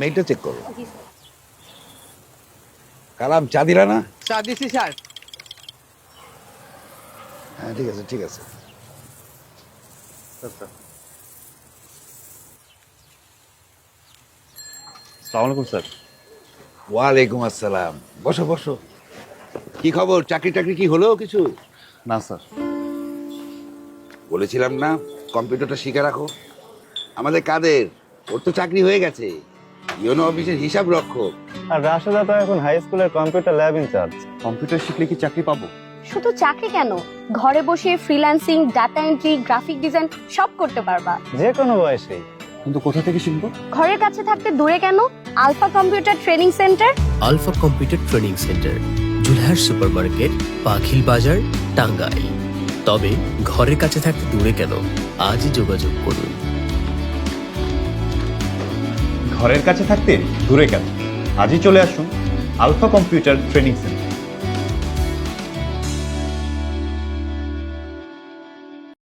মেইলটা check করো। কালাম চা দিলা না? চা দিছি স্যার। হ্যাঁ ঠিক আছে ঠিক আছে। আসসালামু আলাইকুম স্যার। ওয়ালাইকুম আসসালাম, বসো বসো। কি খবর, চাকরি টাকরি কি হলো কিছু? না স্যার। বলেছিলাম না কম্পিউটারটা শিখে রাখো। আমাদের কাদের, ওর তো চাকরি হয়ে গেছে, ইউনো অফিসের হিসাব রক্ষক। আর রাশেদা তো এখন হাই স্কুলের কম্পিউটার ল্যাব ইনচার্জ। কম্পিউটার শিখলে কি চাকরি পাবো? শুধু চাকরি কেন, ঘরে বসে freelancing, data entry, graphic design সব করতে পারবা যে কোনো বয়সেই। কিন্তু কোথা থেকে শিখবো? ঘরের কাছে থাকতে দূরে কেন, alpha computer training centre. Alpha computer training centre, Zulhas supermarket, Pakhil Bazar, Tangail. তবে ঘরের কাছে থাকতে দূরে কেন, আজই যোগাযোগ করুন। ঘরের কাছে থাকতে দূরে কেন, আজই চলে আসুন আলফা কম্পিউটার ট্রেনিং সেন্টার।